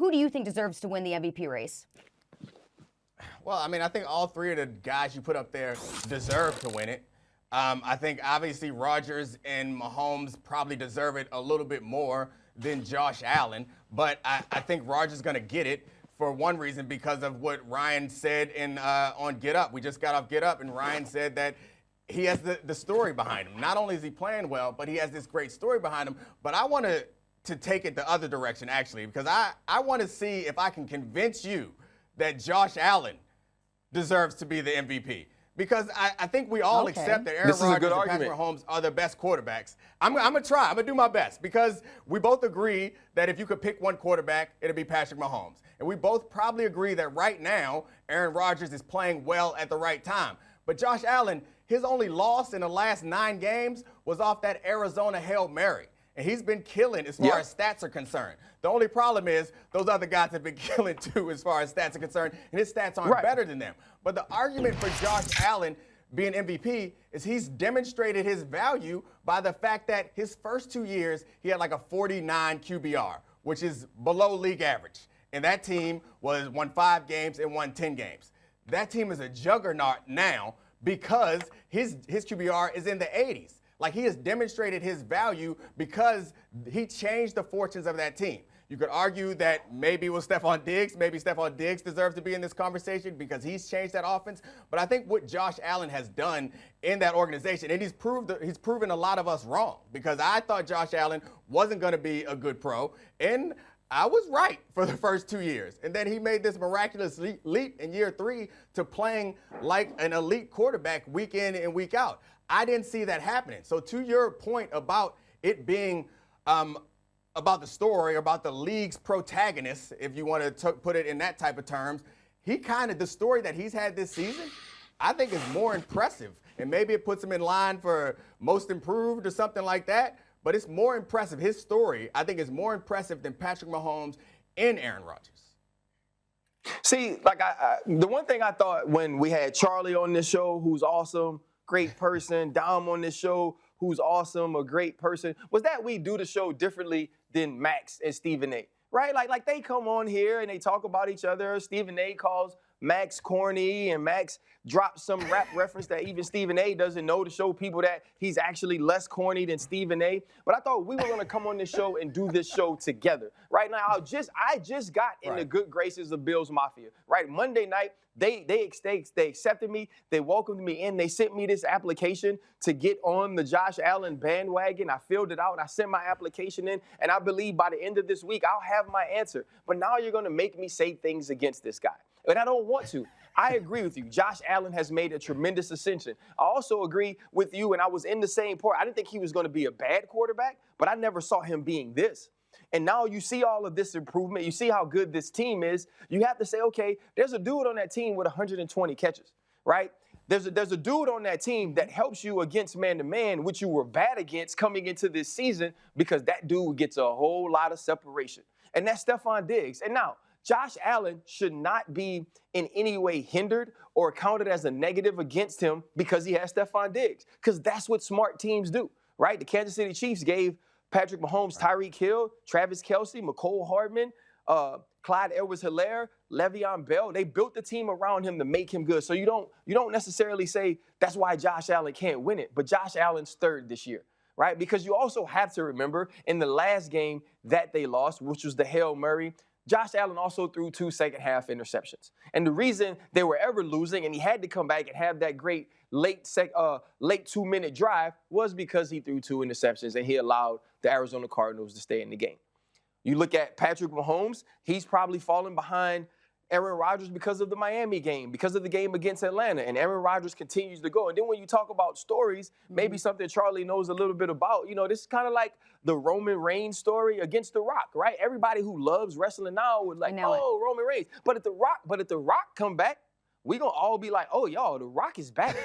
who do you think deserves to win the MVP race? Well, I mean, I think all three of the guys you put up there deserve to win it. I think obviously Rodgers and Mahomes probably deserve it a little bit more than Josh Allen, but I think Rodgers is going to get it for one reason because of what Ryan said on Get Up. We just got off Get Up, and Ryan said that he has the story behind him. Not only is he playing well, but he has this great story behind him. But I want to take it the other direction, actually, because I want to see if I can convince you that Josh Allen deserves to be the MVP. Because I think we all accept that Aaron Rodgers and Patrick Mahomes are the best quarterbacks. I'm going to try. I'm going to do my best because we both agree that if you could pick one quarterback, it'd be Patrick Mahomes. And we both probably agree that right now, Aaron Rodgers is playing well at the right time. But Josh Allen, his only loss in the last 9 games was off that Arizona Hail Mary. And he's been killing as far as stats are concerned. The only problem is those other guys have been killing too as far as stats are concerned, and his stats aren't better than them. But the argument for Josh Allen being MVP is he's demonstrated his value by the fact that his first 2 years he had like a 49 QBR, which is below league average. And that team won 5 games and won 10 games. That team is a juggernaut now because his QBR is in the 80s. Like, he has demonstrated his value because he changed the fortunes of that team. You could argue that maybe it was Stephon Diggs. Maybe Stephon Diggs deserves to be in this conversation because he's changed that offense. But I think what Josh Allen has done in that organization, and he's proven a lot of us wrong because I thought Josh Allen wasn't going to be a good pro, and I was right for the first 2 years. And then he made this miraculous leap in year 3 to playing like an elite quarterback week in and week out. I didn't see that happening. So to your point about it being about the story, about the league's protagonist, if you want to put it in that type of terms, the story that he's had this season, I think is more impressive. And maybe it puts him in line for most improved or something like that. But it's more impressive. His story, I think, is more impressive than Patrick Mahomes and Aaron Rodgers. See, like the one thing I thought when we had Charlie on this show, who's awesome, great person, Dom on this show, who's awesome, a great person, was that we do the show differently than Max and Stephen A. Right? Like they come on here and they talk about each other. Stephen A calls Max corny, and Max drops some rap reference that even Stephen A doesn't know to show people that he's actually less corny than Stephen A. But I thought we were going to come on this show and do this show together. Right now, I just got in the good graces of Bills Mafia. Right? Monday night, they accepted me. They welcomed me in. They sent me this application to get on the Josh Allen bandwagon. I filled it out, and I sent my application in. And I believe by the end of this week, I'll have my answer. But now you're going to make me say things against this guy. And I don't want to. I agree with you. Josh Allen has made a tremendous ascension. I also agree with you, and I was in the same part. I didn't think he was going to be a bad quarterback, but I never saw him being this. And now you see all of this improvement. You see how good this team is. You have to say, okay, there's a dude on that team with 120 catches, right? There's a dude on that team that helps you against man-to-man, which you were bad against coming into this season because that dude gets a whole lot of separation. And that's Stephon Diggs. And now, Josh Allen should not be in any way hindered or counted as a negative against him because he has Stephon Diggs, because that's what smart teams do, right? The Kansas City Chiefs gave Patrick Mahomes, Tyreek Hill, Travis Kelce, McCole Hardman, Clyde Edwards-Helaire, Le'Veon Bell. They built the team around him to make him good. So you don't necessarily say that's why Josh Allen can't win it, but Josh Allen's third this year. Right? Because you also have to remember in the last game that they lost, which was the Hail Mary, Josh Allen also threw 2 second-half interceptions. And the reason they were ever losing and he had to come back and have that great late 2-minute drive was because he threw 2 interceptions and he allowed the Arizona Cardinals to stay in the game. You look at Patrick Mahomes, he's probably fallen behind Aaron Rodgers because of the Miami game, because of the game against Atlanta, and Aaron Rodgers continues to go. And then when you talk about stories, maybe something Charlie knows a little bit about, this is kind of like the Roman Reigns story against The Rock, right? Everybody who loves wrestling now would like, oh, Roman Reigns. But if The Rock come back, we gonna all be like, oh, y'all, The Rock is back.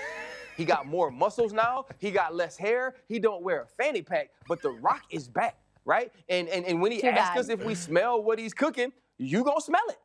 He got more muscles now. He got less hair. He don't wear a fanny pack, but The Rock is back, right? And when he asks us if we smell what he's cooking, you gonna smell it.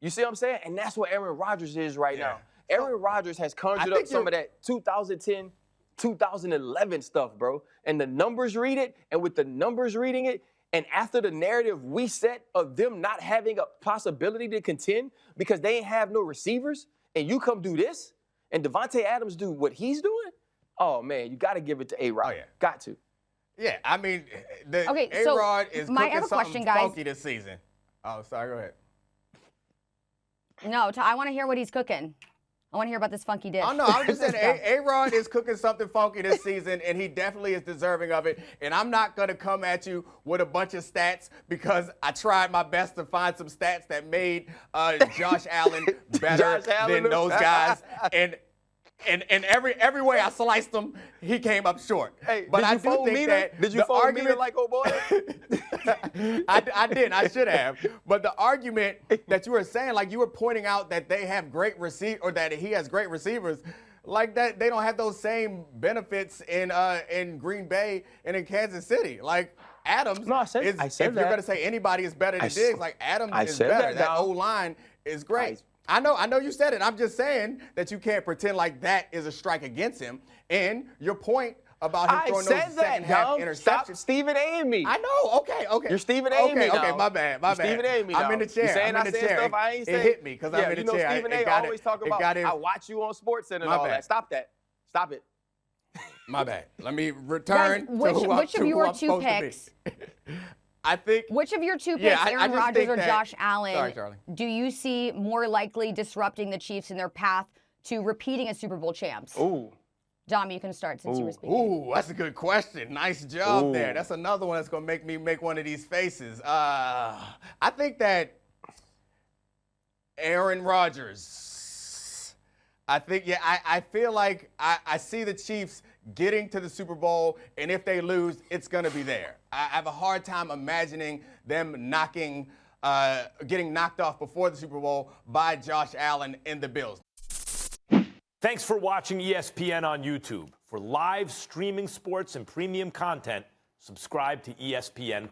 You see what I'm saying? And that's what Aaron Rodgers is right now. Aaron Rodgers has conjured up some of that 2010, 2011 stuff, bro. And the numbers read it. And with the numbers reading it, And after the narrative we set of them not having a possibility to contend because they ain't have no receivers, and you come do this, and Devontae Adams do what he's doing, oh, man, you got to give it to A-Rod. Oh, yeah. Got to. Yeah, I mean, Okay, so A-Rod is I have cooking a something question, guys. funky this season. Oh, sorry, go ahead. No, I want to hear what he's cooking. I want to hear about this funky dish. Oh, no, I'm just saying A-Rod is cooking something funky this season, and he definitely is deserving of it. And I'm not going to come at you with a bunch of stats because I tried my best to find some stats that made Josh Allen better than those guys. And every way I sliced him, he came up short. Hey, but did I you do fold think Mina? that Did you the fold argument, Mina like old boy? I didn't. I should have. But the argument that you were saying, like you were pointing out that they have great or that he has great receivers, like that they don't have those same benefits in Green Bay and in Kansas City. Like Adams, No, I said if that. you're gonna say anybody is better than Diggs, like Adams is said better. that, That dog. O-line is great. I know you said it. I'm just saying that you can't pretend like that is a strike against him. And your point about him throwing those second half interceptions. Stop Stephen A. me. I know. Okay. You're Stephen A. me Okay, now. my bad. You're Stephen A. me now. I'm in the chair. You saying I'm in the chair. stuff I ain't saying. It hit me because I'm in the chair. Stephen A. always talk about, I watch you on SportsCenter and all that. Stop that. Stop it. My bad. Let me return Guys, to who I'm which of your supposed two to be. picks? I think. Which of your two picks, Yeah, I Aaron just Rodgers think or that- Josh Allen, Sorry, Charlie. do you see more likely disrupting the Chiefs in their path to repeating as Super Bowl champs? Ooh. Dom, you can start since you were speaking. Ooh, that's a good question. Nice job there. Ooh. That's another one that's going to make me make one of these faces. I think that Aaron Rodgers. I think, I feel like I see the Chiefs getting to the Super Bowl, and if they lose, it's going to be there. I have a hard time imagining them getting knocked off before the Super Bowl by Josh Allen and the Bills. Thanks for watching ESPN on YouTube. For live streaming sports and premium content, subscribe to ESPN+.